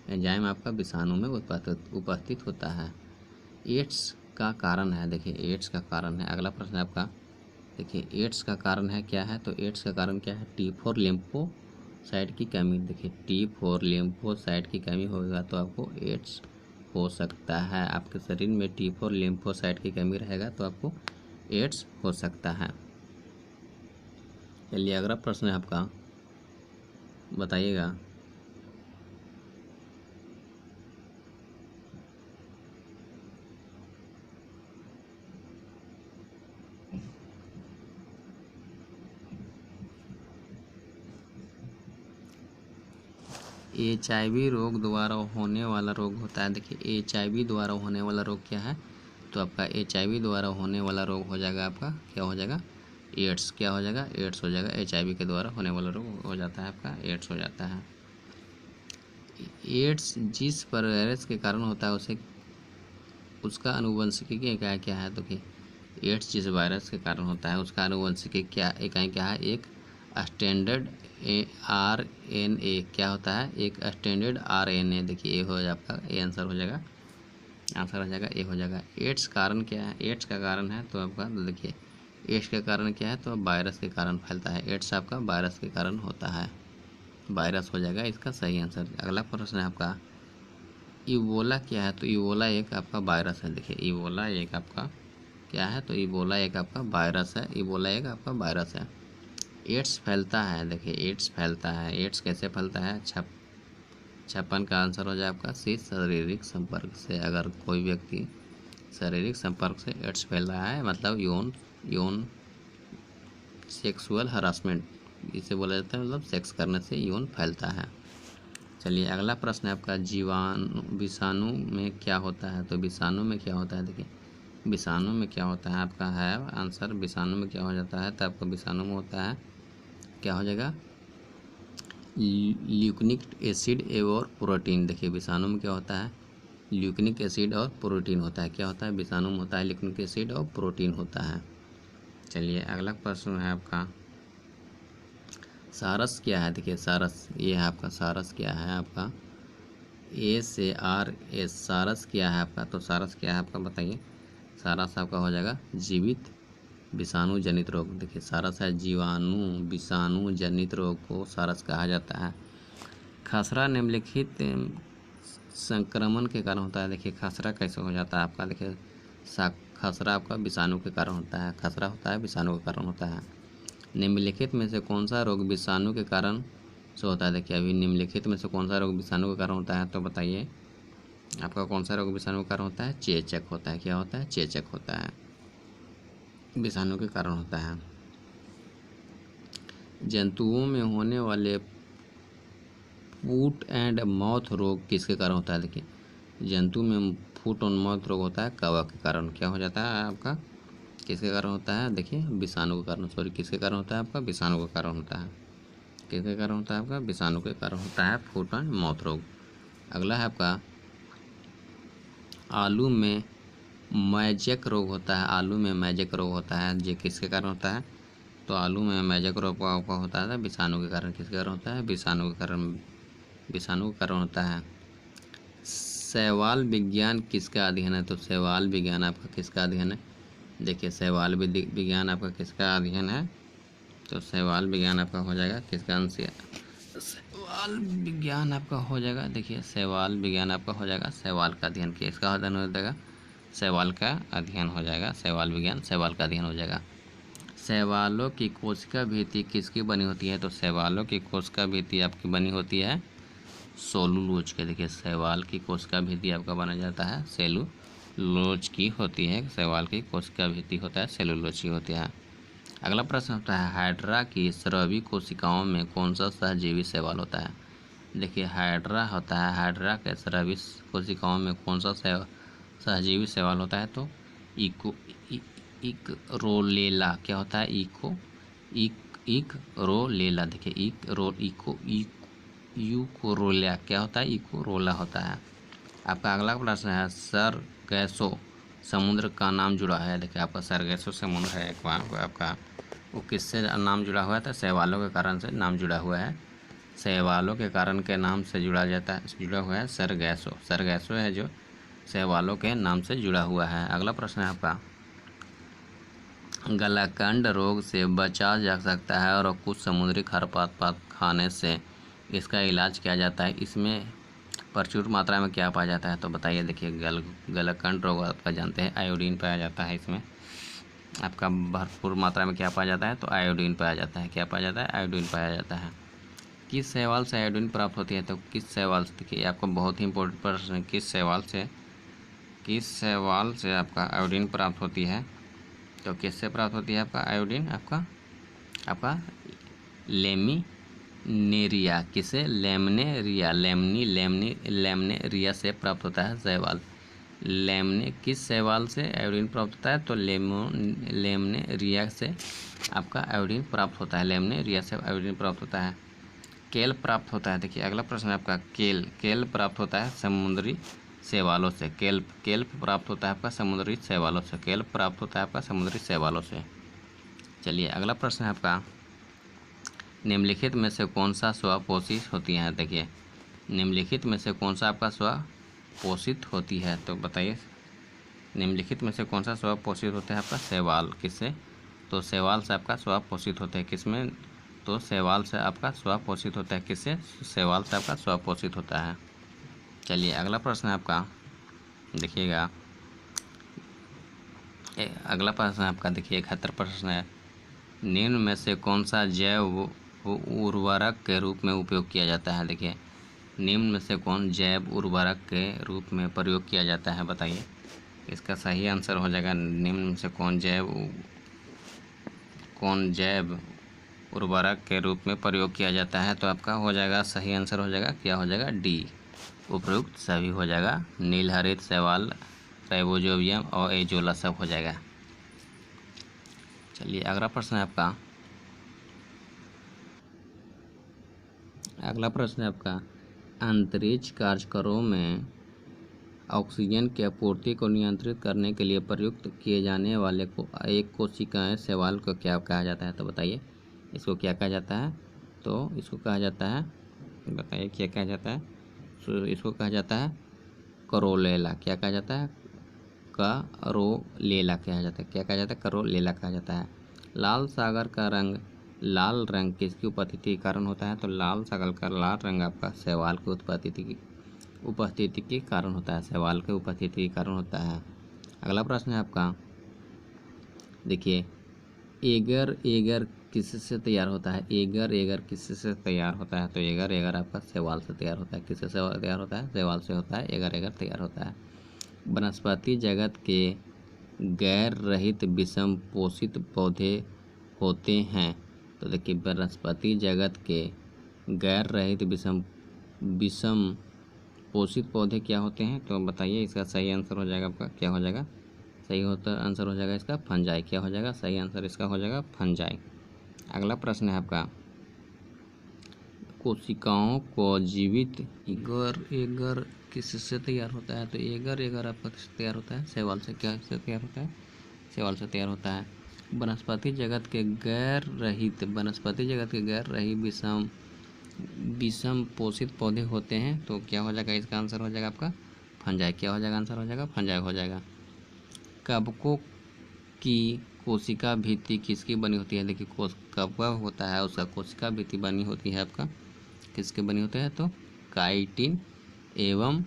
Speaker 1: एंजाइम आपका विषाणु में उपस्थित होता है। एड्स का कारण है। देखिए एड्स का कारण है। अगला प्रश्न है आपका, देखिए एड्स का कारण है क्या है? तो एड्स का कारण क्या है? T4 लिम्फोसाइट की कमी। देखिए T4 लिम्फोसाइट की कमी होगा तो आपको एड्स हो सकता है। आपके शरीर में T4 लिम्फोसाइट की कमी रहेगा तो आपको एड्स हो सकता है। चलिए अगला प्रश्न है आपका, बताइएगा, HIV रोग द्वारा होने वाला रोग होता है। देखिए HIV द्वारा होने वाला रोग क्या है? तो आपका HIV द्वारा होने वाला रोग हो जाएगा आपका, क्या हो जाएगा? एड्स क्या हो जाएगा, एड्स हो जाएगा। HIV के द्वारा होने वाला रोग हो जाता है आपका एड्स हो जाता है। एड्स जिस वायरस के कारण होता है उसे उसका आनुवंशिकी इकाई क्या है, तो कि एड्स जिस वायरस के कारण होता है उसका आनुवंशिकी क्या इकाई क्या है, एक स्टैंडर्ड RNA क्या होता है, एक स्टैंडर्ड RNA। देखिए ए हो जाएगा आपका, ए आंसर हो जाएगा, आंसर हो जाएगा ए हो जाएगा। एड्स कारण क्या है, एड्स का कारण है तो आपका देखिए एड्स का कारण क्या है, तो वायरस के कारण फैलता है। एड्स आपका वायरस के कारण होता है, वायरस हो जाएगा इसका सही आंसर। अगला प्रश्न है आपका इबोला क्या है, तो इबोला एक आपका वायरस है। देखिए इबोला एक आपका क्या है, तो इबोला एक आपका वायरस है, इबोला एक आपका वायरस है। एड्स फैलता है, देखिए एड्स फैलता है, एड्स कैसे फैलता है, 56 का आंसर हो जाए आपका सी, शारीरिक संपर्क से। अगर कोई व्यक्ति शारीरिक संपर्क से एड्स फैल रहा है मतलब यौन सेक्सुअल हरासमेंट इसे बोला जाता है, मतलब सेक्स करने से यौन फैलता है। चलिए अगला प्रश्न है आपका विषाणु में क्या होता है, तो विषाणु में क्या होता है, देखिए विषाणु में क्या होता है आपका है आंसर, विषाणु में क्या हो जाता है, तो आपका विषाणु में होता है क्या हो जाएगा, ल्यूकेनिक एसिड और प्रोटीन। देखिए विषाणु में क्या होता है, ल्यूकेनिक एसिड और प्रोटीन होता है। क्या होता है विषाणु में होता है ल्यूकेनिक एसिड और प्रोटीन होता है। चलिए अगला प्रश्न है आपका सारस क्या है, देखिए सारस ये है आपका, सारस क्या है आपका SARS, सारस क्या है आपका, तो सारस क्या है आपका बताइए। सारस आपका हो जाएगा जीवित विषाणु जनित रोग। देखिए सारस है जीवाणु विषाणु जनित रोग को सारस कहा जाता है। खसरा निम्नलिखित संक्रमण के कारण होता है। देखिए खसरा कैसे हो जाता है आपका, देखिए खसरा आपका विषाणु के कारण होता है, खसरा होता है विषाणु के कारण होता है। निम्नलिखित में से कौन सा रोग विषाणु के कारण से होता है, देखिए अभी निम्नलिखित में से कौन सा रोग विषाणु के कारण होता है, तो बताइए आपका कौन सा रोग विषाणु के कारण होता है, चेचक होता है। क्या होता है, चेचक होता है, विषाणु के कारण होता है। जंतुओं में होने वाले फूट एंड माउथ रोग किसके कारण होता है, देखिए जंतु में फूट एंड माउथ रोग होता है कवक के कारण। क्या हो जाता है आपका, किसके कारण होता है, देखिए विषाणु के कारण, सॉरी किसके कारण होता है आपका, विषाणु के कारण होता है। किसके कारण होता है आपका, विषाणु के कारण होता है फूट एंड माउथ रोग। अगला है आपका आलू में मैजक रोग होता है, आलू में मैजक रोग होता है, ये किसके कारण होता है, तो आलू में मैजक रोग का होता है विषाणु के कारण। किसके कारण होता है, विषाणु के कारण, विषाणु के कारण होता है। शैवाल विज्ञान किसका अध्ययन है, तो शैवाल विज्ञान आपका किसका अध्ययन है, देखिए शैवाल विज्ञान आपका किसका अध्ययन है, तो शैवाल विज्ञान आपका हो जाएगा किसका अंश, शैवाल विज्ञान आपका हो जाएगा, देखिए शैवाल विज्ञान आपका हो जाएगा शैवाल का अध्ययन, किसका अध्ययन हो जाएगा, शैवाल का अध्ययन हो जाएगा, शैवाल विज्ञान शैवाल का अध्ययन हो जाएगा। शैवालों की कोशिका भित्ति किसकी बनी होती है, तो शैवालों की कोशिका भित्ति आपकी बनी होती है सेलुलोज के। देखिए शैवाल की कोशिका भित्ति आपका बना जाता है सेलुलोज की होती है, शैवाल की कोशिका भित्ति होता है सेलुलोज की होती है। अगला प्रश्न होता है हाइड्रा की स्रावी कोशिकाओं में कौन सा सहजीवी शैवाल होता है। देखिए हाइड्रा होता है, हाइड्रा के स्रावी कोशिकाओं में कौन सा सहजीवी शैवाल होता है, तो इकरोलेला। क्या होता है, इकरोलेला। देखिए यूकोरोला क्या होता है, इकोरोला होता है। आपका अगला प्रश्न है सरगैसो समुद्र का नाम जुड़ा है। देखिए आपका सरगैसो समुद्र है एक बार आपका, वो किससे नाम जुड़ा हुआ है, तो शैवालों के कारण से नाम जुड़ा हुआ है, शैवालों के कारण के नाम से जुड़ा हुआ है सरगैसो, सरगैसो है जो शैवालों के नाम से जुड़ा हुआ है। अगला प्रश्न है आपका गलाकंड रोग से बचा जा सकता है और कुछ समुद्री खरपतवार खाने से इसका इलाज किया जाता है, इसमें प्रचुर मात्रा में क्या पाया जाता है, तो बताइए। देखिए गलाकंड रोग आपका जानते हैं आयोडीन पाया जाता है, इसमें आपका भरपूर मात्रा में क्या पाया जाता है, तो आयोडीन पाया जाता है। क्या पाया जाता है, आयोडीन पाया जाता है। किस शैवाल से आयोडीन प्राप्त होती है, तो किस शैवाल से, देखिए आपका बहुत ही इंपॉर्टेंट प्रश्न है, किस शैवाल से आपका आयोडीन प्राप्त होती है, तो किससे प्राप्त होती है आपका आयोडीन, आपका लेमिनेरिया, किसे, लेमनेरिया से प्राप्त होता है शैवाल, लेमने किस शैवाल से आयोडीन प्राप्त होता है? तो लेमनेरिया से आपका आयोडीन प्राप्त होता है। लेमनेरिया से आयोडीन प्राप्त होता है। केल प्राप्त होता है, देखिए अगला प्रश्न है आपका, केल प्राप्त होता है समुद्री शैवालों से। केल प्राप्त होता है आपका समुद्री शैवालों से। केल प्राप्त होता है आपका समुद्री शैवालों से। चलिए अगला प्रश्न है आपका, निम्नलिखित में से कौन सा स्वपोषित होती है? देखिए निम्नलिखित में से कौन सा आपका स्वपोषित होती है? तो बताइए निम्नलिखित में से कौन सा स्वपोषित होता है आपका? शैवाल। किससे? तो शैवाल से आपका स्वपोषित होता है। किसमें? तो शैवाल से आपका स्वपोषित होता है। किससे? शैवाल से आपका स्वपोषित होता है। चलिए अगला प्रश्न है आपका, देखिएगा अगला प्रश्न है आपका, देखिए 71 प्रश्न है, निम्न में से कौन सा जैव उर्वरक के रूप में उपयोग किया जाता है? देखिए निम्न में से कौन जैव उर्वरक के रूप में प्रयोग किया जाता है? बताइए इसका सही आंसर हो जाएगा, निम्न में से कौन जैव उर्वरक के रूप में प्रयोग किया जाता है? तो आपका हो जाएगा, सही आंसर हो जाएगा, क्या हो जाएगा? डी, उपयुक्त सभी हो जाएगा। नीलहरित शैवाल, राइबोजोबियम और एजोला सब हो जाएगा। चलिए अगला प्रश्न है आपका, अंतरिक्ष कार्यक्रमों में ऑक्सीजन की आपूर्ति को नियंत्रित करने के लिए प्रयुक्त किए जाने वाले को एक कोशिकाएं शैवाल को क्या कहा जाता है? तो बताइए इसको क्या कहा जाता है? तो इसको कहा जाता है, बताइए क्या कहा जाता है? तो इसको कहा जाता है करोलेला। क्या कहा जाता है? करोलेला कहा जाता है। क्या कहा जाता है? करोलेला कहा जाता है। लाल सागर का रंग, लाल रंग किसकी उपस्थिति के कारण होता है? तो लाल सागर का लाल रंग आपका शैवाल की उपस्थिति के कारण होता है। शैवाल के उपस्थिति के कारण होता है। अगला प्रश्न है आपका, देखिए एगर किससे तैयार होता है? एगर किससे तैयार होता है? तो एगर आपका शैवाल से तैयार होता है। किससे तैयार होता है? शैवाल से होता है। एगर तैयार होता है। वनस्पति जगत के गैर रहित विषम पोषित पौधे होते हैं। तो देखिए वनस्पति जगत के गैर रहित विषम पोषित पौधे क्या होते हैं? तो बताइए इसका सही आंसर हो जाएगा आपका, क्या हो जाएगा? सही होता आंसर हो जाएगा इसका फंजाई। क्या हो जाएगा? सही आंसर इसका हो जाएगा फंजाई। अगला प्रश्न है आपका, कोशिकाओं को जीवित एगर किससे तैयार होता है? तो एगर आपका किससे तैयार होता है? शैवाल से। क्या से तैयार होता है? शैवाल से तैयार होता है। वनस्पति जगत के गैर रहित विषम पोषित पौधे होते हैं। तो क्या हो जाएगा? इसका आंसर हो जाएगा आपका फंजाई। क्या हो जाएगा? आंसर हो जाएगा फंजाई हो जाएगा। कवकों की कोशिका भित्ति किसकी बनी होती है? देखिए कवक होता है उसका कोशिका भित्ति बनी होती है आपका किसके बनी होते हैं? तो काइटिन एवं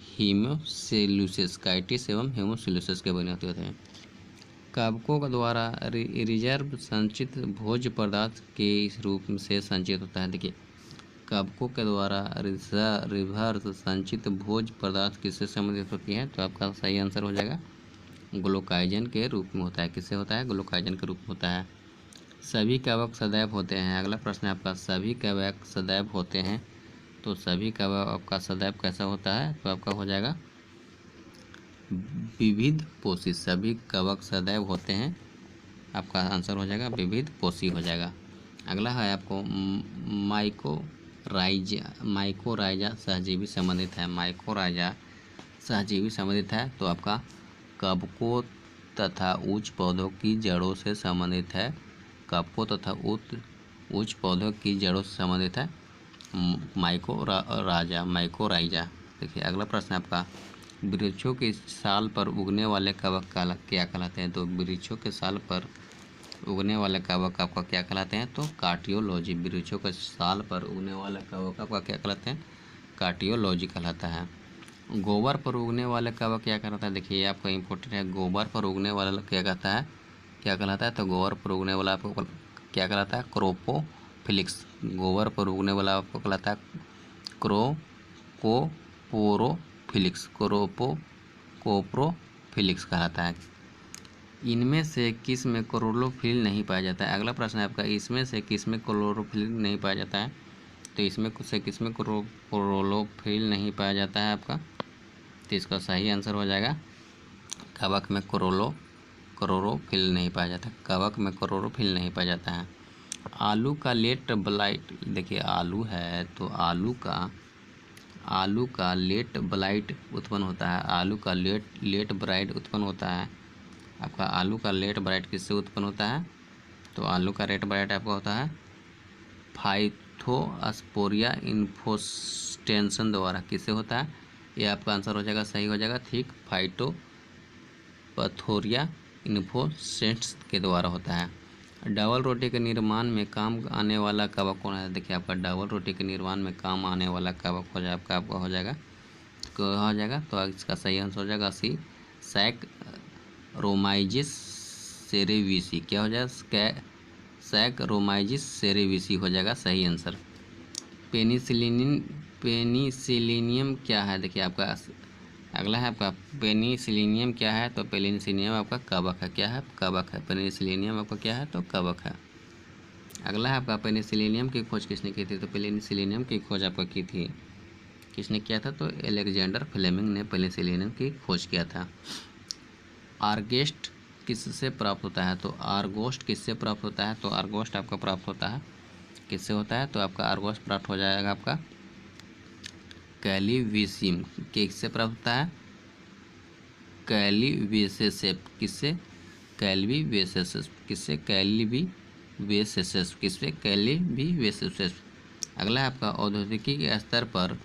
Speaker 1: हीमोसेल्यूलोसिस, काइटिस एवं हीमोसेल्यूलोसिस के बने होते हैं। कवकों के द्वारा रिजर्व संचित भोज्य पदार्थ के इस रूप से संचित होता है। देखिए कवकों के द्वारा रिवर्स संचित भोज्य पदार्थ किससे संबंधित होती है? तो आपका सही आंसर हो जाएगा ग्लूकोकाइजन के रूप में होता है। किससे होता है? ग्लूकोकाइजन के रूप में होता है। सभी कवक सदैव होते हैं। अगला प्रश्न है आपका, सभी कवक सदैव होते हैं। तो सभी कवक आपका सदैव कैसा होता है? तो आपका हो जाएगा विविध पोषी। सभी कवक सदैव होते हैं, आपका आंसर हो जाएगा विविध पोषी हो जाएगा। अगला है आपको माइकोराइजा सहजीवी संबंधित है। माइकोराइजा सहजीवी संबंधित है। तो आपका कवकों तथा उच्च पौधों की जड़ों से संबंधित है। कवकों तथा उच्च पौधों की जड़ों से संबंधित है माइकोराइजा। देखिए अगला प्रश्न है आपका, वृक्षों की साल पर उगने वाले कवक क्या कहलाते हैं? तो वृक्षों के साल पर उगने वाले कवक आपका क्या कहलाते हैं? तो कार्डियोलॉजी। वृक्षों के साल पर उगने वाले कवक आपका क्या कहलाते हैं? कार्डियोलॉजी कहलाता है। गोबर पर उगने वाले कवक क्या कहलाता है? देखिए आपका इंपॉर्टेंट है, गोबर पर उगने वाला क्या कहता है, क्या कहलाता है? तो गोबर पर उगने वाला आपको क्या कहलाता है? क्रोपोफिलिक्स। गोबर पर उगने वाला आपको कहलाता है कोप्रोफिलिक्स। कोप्रोफिलिक्स कहलाता है। इनमें से किस में क्लोरोफिल नहीं पाया जाता है? अगला प्रश्न है आपका, इसमें से किस में क्लोरोफिल नहीं पाया जाता है? तो इसमें से किस में क्लोरोफिल नहीं पाया जाता है आपका? तो इसका सही आंसर हो जाएगा कवक में क्लोरोफिल नहीं पाया जाता। कवक में क्लोरोफिल नहीं पाया जाता है। आलू का लेट ब्लाइट, देखिए आलू है तो आलू का लेट ब्लाइट उत्पन्न होता है। आलू का लेट ब्राइट उत्पन्न होता है। आपका आलू का लेट ब्राइट किससे उत्पन्न होता है? तो आलू का लेट ब्राइट आपका होता है फाइटोस्पोरिया इन्फोस्टेंसन द्वारा। किससे होता है? ये आपका आंसर हो जाएगा, सही हो जाएगा ठीक, फाइटोपथोरिया इन्फोस्टेंस के द्वारा होता है। डबल रोटी के निर्माण में काम आने वाला कवक कौन है? देखिए आपका डबल रोटी के निर्माण में काम आने वाला कवक हो जाए आपका हो जाएगा तो इसका सही आंसर हो जाएगा सी, सैकरोमाइजिस सेरेविसी। क्या हो जाएगा? सैकरोमाइजिस सेरेविसी हो जाएगा सही आंसर। पेनिसिलिनियम क्या है? देखिए आपका अगला है आपका पेनिसिलिनियम क्या है? तो पेनिसिलिनियम आपका कवक है। क्या है? कवक है। पेनिसिलिनियम आपका क्या है? तो कवक है। अगला है आपका पेनिसिलिनियम की खोज किसने की थी? तो पेनिसिलिनियम की खोज आपका की थी किसने किया था? तो अलेक्जेंडर फ्लेमिंग ने पेनिसिलिनियम की खोज किया था। आर्गोस्ट किससे प्राप्त होता है? तो आर्गोस्ट किससे प्राप्त होता है? तो आर्गोस्ट आपका प्राप्त होता है किससे होता है? तो आपका आर्गोस्ट प्राप्त हो जाएगा आपका कैलिविसियम। किससे प्राप्त होता है? कैलिवेसेस। किससे? कैलिवेसेस। किससे? कैलिवेसेस। किससे? कैलिवेसेस। अगला है आपका औद्योगिकी स्तर पर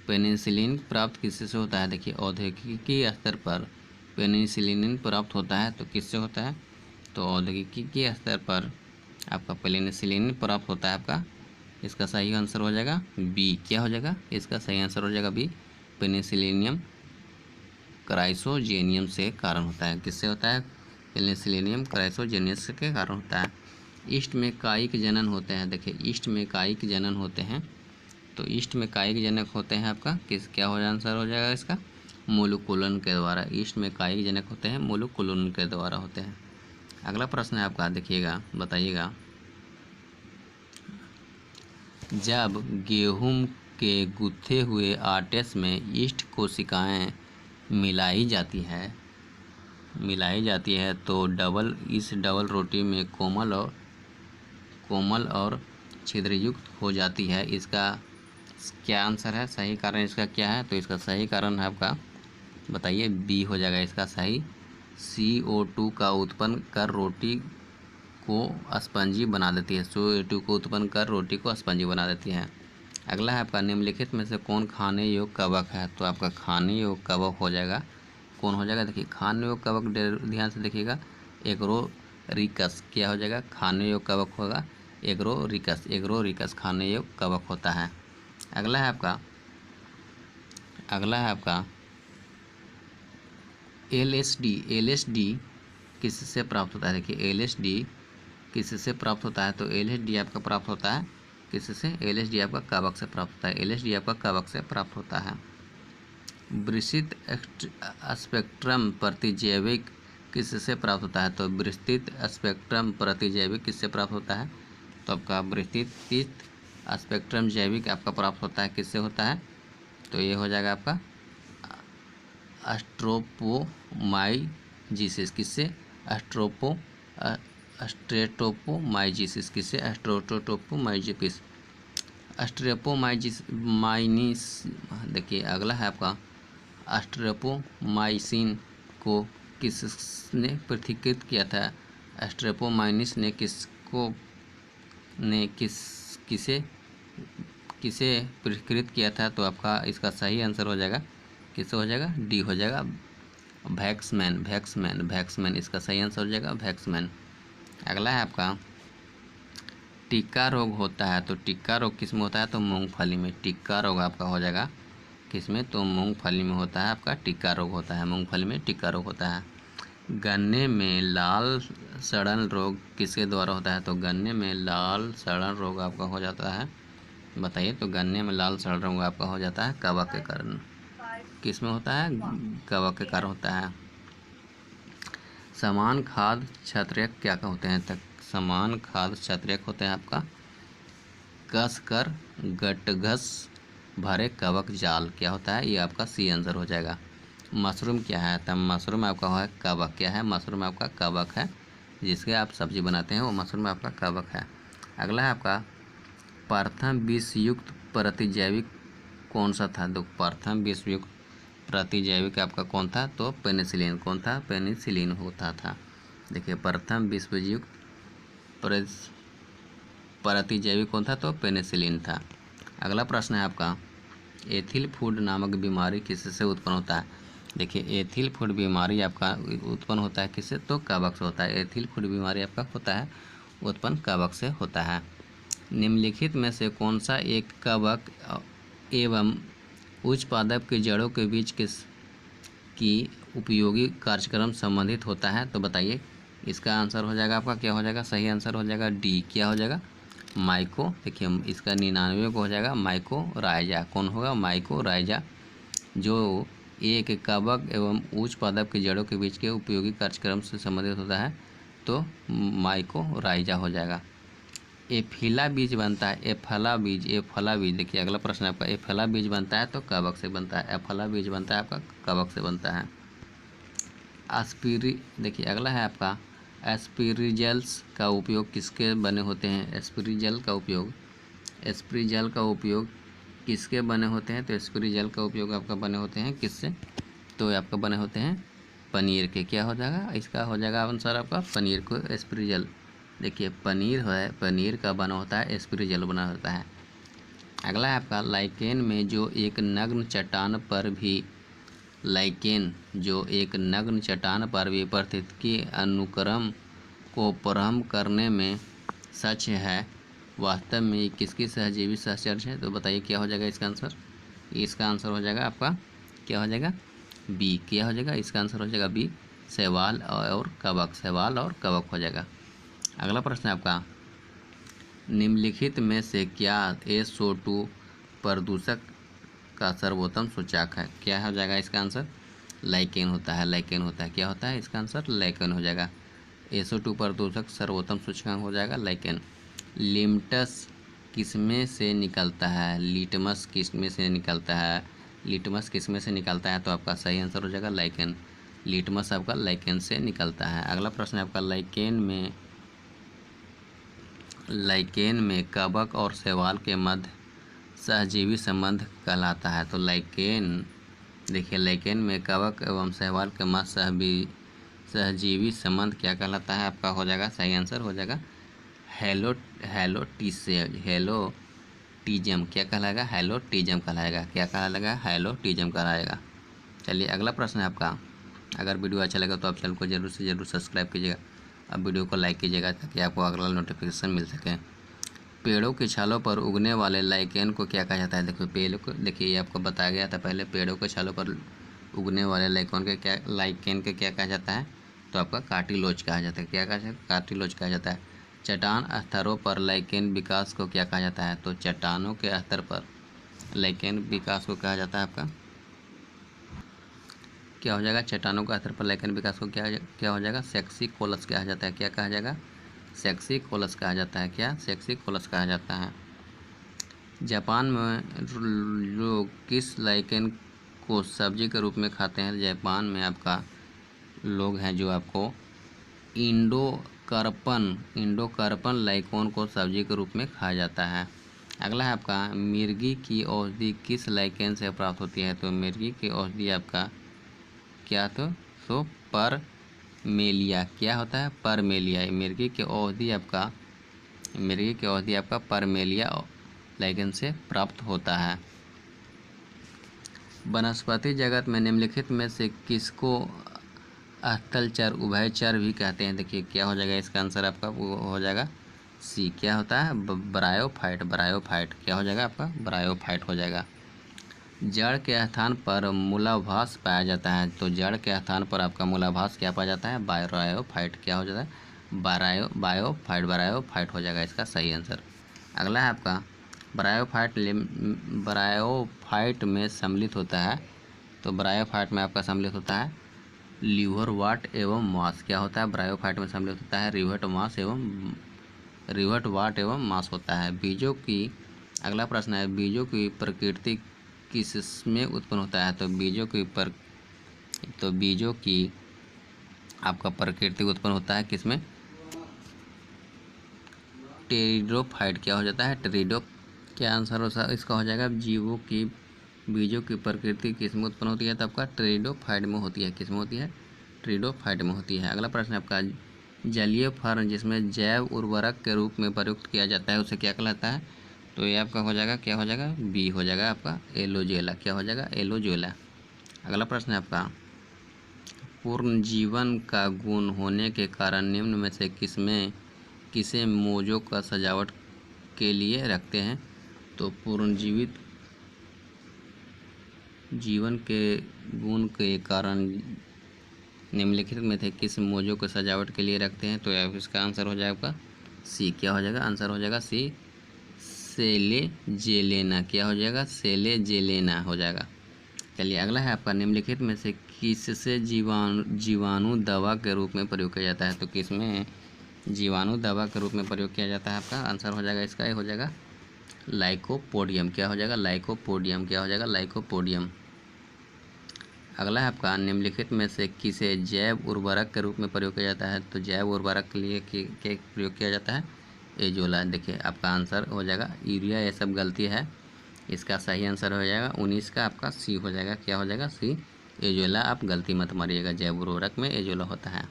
Speaker 1: पेनिसिलिन प्राप्त किससे होता है? देखिए औद्योगिकी स्तर पर पेनिसिलिन प्राप्त होता है तो किससे होता है? तो औद्योगिकी स्तर पर आपका पेनिसिलिन प्राप्त होता है आपका, इसका सही आंसर हो जाएगा बी। क्या हो जाएगा? इसका सही आंसर हो जाएगा बी, पेनिसिलिनियम क्राइसोजेनियम से कारण होता है। किससे होता है? पेनिसिलिनियम क्राइसोजेनियस के कारण होता है। ईस्ट में कायिक जनन होते हैं। देखिए ईस्ट में कायिक जनन होते हैं तो ईस्ट में कायिक जनक होते हैं आपका क्या हो आंसर हो जाएगा इसका? मोलुकुलन के द्वारा। ईस्ट में कायिक जनक होते हैं मोलुकुलन के द्वारा होते हैं। अगला प्रश्न है आपका, देखिएगा बताइएगा, जब गेहूं के गूथे हुए आटे में ईस्ट कोशिकाएं मिलाई जाती है तो इस डबल रोटी में कोमल और छिद्रयुक्त हो जाती है। इसका क्या आंसर है? सही कारण इसका क्या है? तो इसका सही कारण है आपका, बताइए, बी हो जाएगा इसका सही। CO2 का उत्पन्न कर रोटी को स्पंजी बना देती है। CO2 को उत्पन्न कर रोटी को स्पंजी बना देती है। अगला है आपका, निम्नलिखित में से कौन खाने योग्य कवक है? तो आपका खाने योग्य कवक हो जाएगा, कौन हो जाएगा? देखिए खाने योग्य कवक ध्यान से देखिएगा, एग्रोरिकस। क्या हो जाएगा? खाने योग्य कवक होगा एग्रोरिकस खाने योग्य कवक होता है। अगला है आपका LSD किससे प्राप्त होता है? देखिए LSD किससे प्राप्त होता है? तो LSD आपका प्राप्त होता है किससे? LSD आपका कवक से प्राप्त होता है। LSD आपका कवक से प्राप्त होता है। विस्तृत स्पेक्ट्रम प्रतिजैविक किससे प्राप्त होता है? तो विस्तृत स्पेक्ट्रम प्रतिजैविक किससे प्राप्त होता है? तो आपका विस्तृत स्पेक्ट्रम जैविक आपका प्राप्त होता है किससे होता है? तो ये हो जाएगा आपका एस्ट्रोपोमाइजिसिस। किससे? एस्ट्रेटोपोमाइजिसिस। किससे? एस्ट्रेपोमाइनिस। देखिए अगला है आपका, एस्ट्रेपोमाइसिन को किसने पृथक्कृत किया था? एस्ट्रेपोमाइनिस ने किसे पृथक्कृत किया था? तो आपका इसका सही आंसर हो जाएगा, किससे हो जाएगा? डी हो जाएगा, वैक्समैन। इसका सही आंसर हो जाएगा वैक्समैन। अगला है आपका, टिक्का रोग होता है तो टिक्का रोग किस में होता है? तो मूंगफली में। टिक्का रोग आपका हो जाएगा किस में? तो मूंगफली में होता है आपका टिक्का रोग होता है, मूंगफली में टिक्का रोग होता है। गन्ने में लाल सड़न रोग किसके द्वारा होता है? तो गन्ने में लाल सड़न रोग आपका हो जाता है, बताइए। तो गन्ने में लाल सड़न रोग आपका हो जाता है कवक के कारण। किस में होता है? कवक के कारण होता है। समान खाद छत्रक क्या होते हैं? तक समान खाद छत्रक होते हैं आपका कस कर गटघस भरे कवक जाल। क्या होता है? ये आपका सी आंसर हो जाएगा। मशरूम क्या है? तो मशरूम आपका है कवक। क्या है? मशरूम आपका कवक है, जिसके आप सब्जी बनाते हैं वो मशरूम आपका कवक है। अगला है आपका प्रथम विषयुक्त प्रतिजैविक कौन सा था? तो प्रथम विषयुक्त प्रतिजैविक आपका कौन था? तो पेनिसिलिन। कौन था? पेनिसिलिन होता था। देखिए प्रथम विषयुक्त प्रतिजैविक कौन था? तो पेनिसिलिन था। अगला प्रश्न है आपका एथिल फूड नामक बीमारी किससे उत्पन्न होता है? देखिए एथिल फूड बीमारी आपका उत्पन्न होता है किससे? तो कवक से होता है। एथिल फूड बीमारी आपका होता है उत्पन्न कवक से होता है। निम्नलिखित में से कौन सा एक कवक एवं उच्च पादप की जड़ों के बीच की उपयोगी कार्यक्रम संबंधित होता है? तो बताइए। इसका आंसर हो जाएगा आपका क्या हो जाएगा? सही आंसर हो जाएगा डी। क्या हो जाएगा? माइको। देखिए इसका 99 को हो जाएगा माइकोराइजा। कौन होगा? माइकोराइजा, जो एक कवक एवं उच्च पादप की जड़ों के बीच के उपयोगी कार्यक्रम से संबंधित होता है, तो माइकोराइजा हो जाएगा। एफिला बीज बनता है। एफला बीज। एफला बीज देखिए अगला प्रश्न आपका एफला बीज बनता है तो कवक से बनता है। एफला बीज बनता है आपका कवक से बनता है। देखिए अगला है आपका एस्पिरिजल्स का उपयोग किसके बने होते हैं? एस्पिरिजल का उपयोग किसके बने होते हैं? तो एस्पिरिजल का उपयोग आपका बने होते हैं किससे? तो आपका बने होते हैं पनीर के। क्या हो जाएगा? इसका हो जाएगा आंसर आपका पनीर को एस्पिरिजल। देखिए पनीर है, पनीर का बना होता है एस्पिरिजल बना होता है। अगला है आपका लाइकेन में जो एक नग्न चट्टान पर भी पारिस्थितिकी अनुक्रम को प्रारंभ करने में सच है, वास्तव में ये किसकी सहजीवी सहचर्य है? तो बताइए क्या हो जाएगा इसका आंसर? इसका आंसर हो जाएगा आपका क्या हो जाएगा? बी। क्या हो जाएगा? इसका आंसर हो जाएगा बी, शैवाल और कवक। शैवाल और कवक हो जाएगा। अगला प्रश्न है आपका निम्नलिखित में से क्या SO2 प्रदूषक का सर्वोत्तम सूचकांक है? क्या हो जाएगा इसका आंसर? लाइकेन होता है। लाइकेन होता है। क्या होता है इसका आंसर? लाइकेन हो जाएगा। SO2 प्रदूषक सर्वोत्तम सूचकांक हो जाएगा लाइकेन। लिटमस किसमें से निकलता है? लिटमस किसमें से निकलता है? लिटमस किसमें से निकलता है? तो आपका सही आंसर हो जाएगा लाइकेन। लिटमस आपका लाइकेन से निकलता है। अगला प्रश्न है आपका लाइकेन में कवक और शैवाल के मध्य सहजीवी संबंध कहलाता है। तो देखिए लाइकेन में कवक एवं शैवाल के मध्य सहजीवी संबंध क्या कहलाता है? आपका हो जाएगा सही आंसर हो जाएगा हेलोटिज्म। क्या कहलाएगा? हेलोटिज्म कहलाएगा। क्या कहलाएगा? हेलोटिज्म कहलाएगा। चलिए अगला प्रश्न है आपका अगर वीडियो अच्छा लगा तो आप चैनल को जरूर से जरूर सब्सक्राइब कीजिएगा। अब वीडियो को लाइक कीजिएगा ताकि आपको अगला नोटिफिकेशन मिल सके। पेड़ों की छालों पर उगने वाले लाइकेन को क्या कहा जाता है? देखिए ये आपको बताया गया था पहले। पेड़ों के छालों पर उगने वाले लाइकेन के क्या कहा जाता है? तो आपका कार्टिलोज कहा जाता है। क्या कहा जाता है? कार्टिलोज कहा जाता है। चट्टान स्तरों पर लाइकेन विकास को क्या कहा जाता है? तो चट्टानों के स्तर पर लाइकेन विकास को कहा जाता है आपका क्या हो जाएगा? चट्टानों का स्तर पर लाइकेन विकास को क्या हो जाएगा? सेक्सिकोलस कहा जाता है। क्या कहा जाएगा? सेक्सिकोलस कहा जाता है। क्या? सेक्सिकोलस कहा जाता है। जापान में लोग किस लाइकेन को सब्जी के रूप में खाते हैं? जापान में आपका लोग हैं जो आपको इंडोकार्पन लाइकोन को सब्जी के रूप में खाया जाता है। अगला है आपका मिर्गी की औषधि किस लाइकेन से प्राप्त होती है? तो मिर्गी की औषधि आपका क्या? तो परमेलिया। क्या होता है? परमेलिया। मिर्गी की औषधि आपका परमेलिया लाइकेन से प्राप्त होता है। वनस्पति जगत में निम्नलिखित में से किसको स्थलचर उभयचर भी कहते हैं? देखिए क्या हो जाएगा इसका आंसर आपका? वो हो जाएगा सी। क्या होता है? ब्रायोफाइट। क्या हो जाएगा आपका? ब्रायोफाइट हो जाएगा। जड़ के स्थान पर मूलाभास पाया जाता है। तो जड़ के स्थान पर आपका मूलाभास क्या पाया जाता है? ब्रायोफाइट। क्या हो जाता है? ब्रायोफाइट हो जाएगा इसका सही आंसर। अगला है आपका ब्रायोफाइट में सम्मिलित होता है। तो ब्रायोफाइट में आपका सम्मिलित होता है लिव्हरवॉट एवं मांस। क्या होता है? ब्रायोफाइट में सम्मिलित होता है रिवर्टवॉट एवं मांस होता है। अगला प्रश्न है बीजों की प्रकृति किसमें उत्पन्न होता है? तो बीजों की तो बीजों की आपका प्रकृति उत्पन्न होता है किसमें, टेरिडोफाइट। क्या हो जाता है, टेरिडो। क्या आंसर हो इसका हो जाएगा, जीवों की बीजों की प्रकृति किसमें उत्पन्न होती है, तो आपका टेरिडोफाइट में होती है। किसमें होती है, टेरिडोफाइट में होती है। अगला प्रश्न आपका, जलीय फर्न जिसमें जैव उर्वरक के रूप में प्रयुक्त किया जाता है उसे क्या कहलाता है, तो ये आपका हो जाएगा, क्या हो जाएगा, बी हो जाएगा आपका एलोजुएला। क्या हो जाएगा, एलोजुएला। अगला प्रश्न है आपका, पूर्ण जीवन का गुण होने के कारण निम्न में से किसे मोजों का सजावट के लिए रखते हैं, तो पूर्ण जीवन के गुण के कारण निम्नलिखित में से किस मोजों को सजावट के लिए रखते हैं, तो इसका आंसर हो जाएगा आपका सी। क्या हो जाएगा, आंसर हो जाएगा सी, सेलेजेलेना। क्या हो जाएगा, सेलेजेलेना हो जाएगा। चलिए अगला है आपका, निम्नलिखित में से किससे जीवाणु दवा के रूप में प्रयोग किया जाता है, तो किसमें जीवाणु दवा के रूप में प्रयोग किया जाता है, आपका आंसर हो जाएगा इसका, ये हो जाएगा लाइकोपोडियम। क्या हो जाएगा, लाइकोपोडियम। क्या हो जाएगा, लाइकोपोडियम। अगला है आपका, निम्नलिखित में से किसे जैव उर्वरक के रूप में प्रयोग किया जाता है, तो जैव उर्वरक के लिए क्या प्रयोग किया जाता है, एजोला। देखिए आपका आंसर हो जाएगा यूरिया, ये सब गलती है, इसका सही आंसर हो जाएगा 19 का आपका सी हो जाएगा। क्या हो जाएगा, सी, एजोला। आप गलती मत मारिएगा, जैव उर्वरक में एजोला होता है।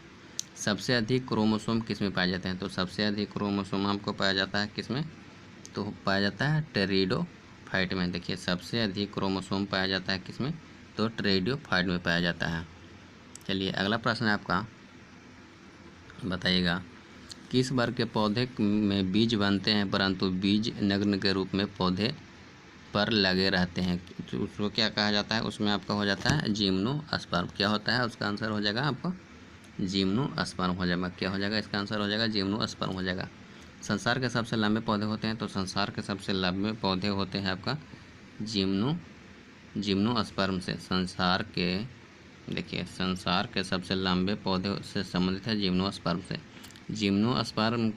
Speaker 1: सबसे अधिक क्रोमोसोम किस में पाए जाते हैं, तो सबसे अधिक क्रोमोसोम आपको पाया जाता है किस में, तो पाया जाता है टेरिडोफाइट में। देखिए सबसे अधिक क्रोमोसोम पाया जाता है किस में, तो टेरिडोफाइट में पाया जाता है। चलिए अगला प्रश्न है आपका, बताइएगा, किस वर्ग के पौधे में बीज बनते हैं परंतु बीज नग्न के रूप में पौधे पर लगे रहते हैं, तो उसको क्या कहा जाता है, उसमें आपका हो जाता है जिम्नोस्पर्म। क्या होता है, उसका आंसर हो जाएगा आपको जिम्नोस्पर्म हो जाएगा। क्या हो जाएगा, इसका आंसर हो जाएगा जिम्नोस्पर्म हो जाएगा। संसार के सबसे लंबे पौधे होते हैं, तो संसार के सबसे लंबे पौधे होते हैं आपका जिम्नोस्पर्म से। देखिए संसार के सबसे लंबे पौधे से संबंधित है जिम्नोस्पर्म से। जिम्नोस्पर्म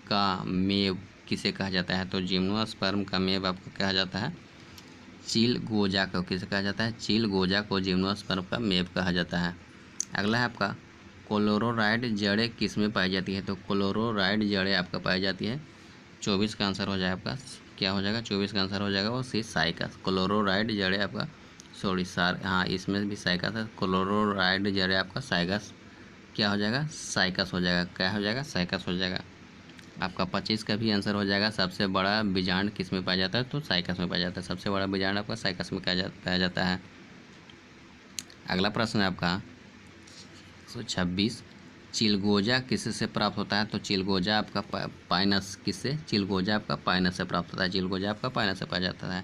Speaker 1: का मेव किसे कहा जाता है, तो जिम्नोस्पर्म का मेव आपको कहा जाता है चिलगोजा को। किसे कहा जाता है, चिलगोजा को जिम्नोस्पर्म का मेव कहा जाता है। अगला है आपका, क्लोरोराइड जड़ें किस में पाई जाती है, तो क्लोरोराइड जड़ें आपका पाई जाती है 24 का आंसर हो जाएगा आपका, क्या हो जाएगा 24 का आंसर हो जाएगा वो सी, साइकस। क्लोरोराइड जड़ें आपका हाँ इसमें भी साइकस है, क्लोरोराइड जड़ें आपका साइकस। क्या हो जाएगा, साइकस हो जाएगा। क्या हो जाएगा, साइकस हो जाएगा। आपका 25 का भी आंसर हो जाएगा, सबसे बड़ा बीजांड किस में पाया जाता है, तो साइकस में पाया जाता है। सबसे बड़ा बीजांड आपका साइकस में पाया जाता है। अगला प्रश्न है आपका 126, चिलगोजा किससे प्राप्त होता है, तो चिलगोजा आपका पाइनस किससे, चिलगोजा आपका पाइनस से प्राप्त होता है। चिलगोजा आपका पाइनस से पाया जाता है।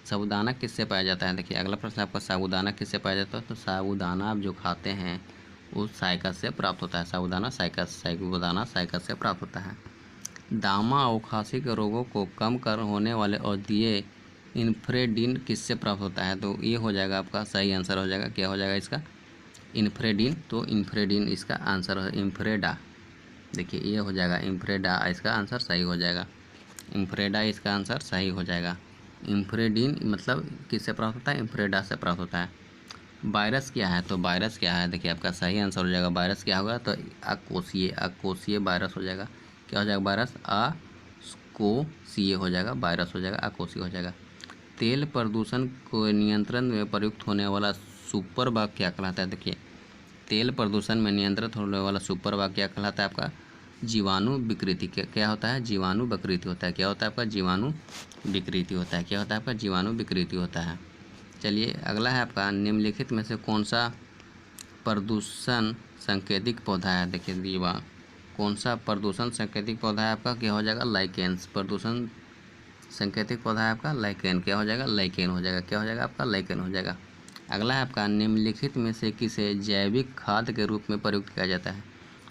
Speaker 1: साबूदाना किससे पाया जाता है, देखिए अगला प्रश्न आपका, साबूदाना किससे पाया जाता है, तो साबूदाना आप जो खाते हैं वो साइकस से प्राप्त होता है। साबूदाना साइकस से प्राप्त होता है। दामा और खांसी के रोगों को कम कर होने वाले औषधीय इन्फ्रेडिन किससे प्राप्त होता है, तो ये हो जाएगा आपका सही आंसर हो जाएगा। क्या हो जाएगा इसका, इन्फ्रेडिन। तो इन्फ्रेडिन इसका आंसर है, इन्फ्रेडा। देखिए ये हो जाएगा इन्फ्रेडा, इसका आंसर सही हो जाएगा। इन्फ्रेडा इसका आंसर सही हो जाएगा। इन्फ्रेडिन मतलब किससे प्राप्त होता है, इन्फ्रेडा से प्राप्त होता है। वायरस क्या है, तो वायरस क्या है, देखिए आपका सही आंसर हो जाएगा, वायरस क्या होगा, तो अकोशीय वायरस हो जाएगा। क्या हो जाएगा, वायरस अकोशीय हो जाएगा, वायरस हो जाएगा, अकोशीय हो जाएगा। तेल प्रदूषण को नियंत्रण में प्रयुक्त होने वाला सुपर बग क्या कहलाता है, देखिए तेल प्रदूषण में नियंत्रित होने वाला सुपर बग क्या कहलाता है, आपका जीवाणु विकृति। क्या होता है, जीवाणु विकृति होता है। क्या होता है आपका, जीवाणु विकृति होता है। क्या होता है आपका, जीवाणु विकृति होता है। चलिए अगला है आपका, निम्नलिखित में से कौन सा प्रदूषण सांकेतिक पौधा है, देखिए दीवा कौन सा प्रदूषण सांकेतिक पौधा है आपका, क्या हो जाएगा, लाइकेन्स। प्रदूषण सांकेतिक पौधा है आपका लाइकेन। क्या हो जाएगा, लाइकेन हो जाएगा। क्या हो जाएगा आपका, लाइकेन हो जाएगा। अगला है आपका, निम्नलिखित में से किसे जैविक खाद के रूप में प्रयुक्त किया जाता है,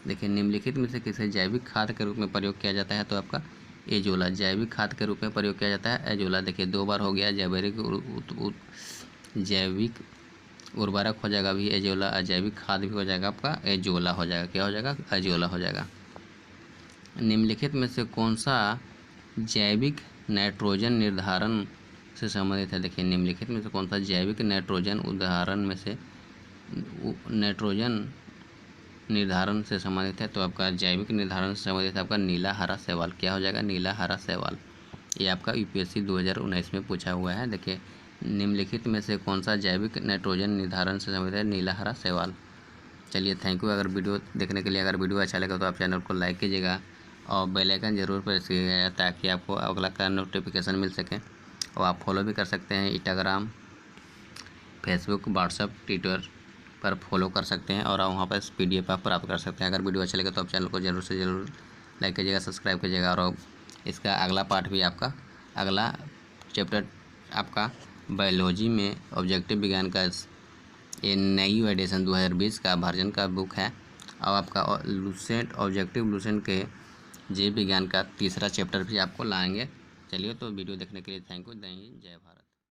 Speaker 1: देखिए निम्नलिखित में से किसे जैविक खाद के रूप में प्रयोग किया जाता है, तो आपका एजोला। जैविक खाद के रूप में प्रयोग किया जाता है एजोला। देखिए 2 बार हो गया, जैविक उर्वरक हो जाएगा अभी एजोला, अजैविक खाद भी हो जाएगा आपका एजोला हो जाएगा। क्या हो जाएगा, एजोला हो जाएगा। निम्नलिखित में से कौन सा जैविक नाइट्रोजन निर्धारण से संबंधित है, देखिए निम्नलिखित में से कौन सा जैविक नाइट्रोजन उदाहरण में से नाइट्रोजन निर्धारण से संबंधित है, तो आपका जैविक निर्धारण से संबंधित आपका नीला हरा शैवाल क्या हो जाएगा, नीला हरा शैवाल। ये आपका यूपीएससी 2019 में पूछा हुआ है। देखिए, निम्नलिखित में से कौन सा जैविक नाइट्रोजन निर्धारण से संबंधित है, नीला हरा शैवाल। चलिए, थैंक यू। अगर वीडियो देखने के लिए अगर वीडियो अच्छा लगा तो आप चैनल को लाइक कीजिएगा और बेल आइकन जरूर प्रेस कीजिएगा ताकि आपको अगला का नोटिफिकेशन मिल सके। और आप फॉलो भी कर सकते हैं, इंस्टाग्राम, फेसबुक, व्हाट्सएप, ट्विटर पर फॉलो कर सकते हैं और वहाँ पर PDF आप प्राप्त कर सकते हैं। अगर वीडियो अच्छा लगे तो आप चैनल को ज़रूर से ज़रूर लाइक कीजिएगा, सब्सक्राइब कीजिएगा। और इसका अगला पार्ट भी आपका, अगला चैप्टर आपका बायोलॉजी में ऑब्जेक्टिव विज्ञान का ये नई एडिशन 2020 का वर्जन का बुक है। और आपका लूसेंट ऑब्जेक्टिव लूसेंट के जीव विज्ञान का तीसरा चैप्टर भी आपको लाएंगे। चलिए, तो वीडियो देखने के लिए थैंक यू। जय हिंद, जय भारत।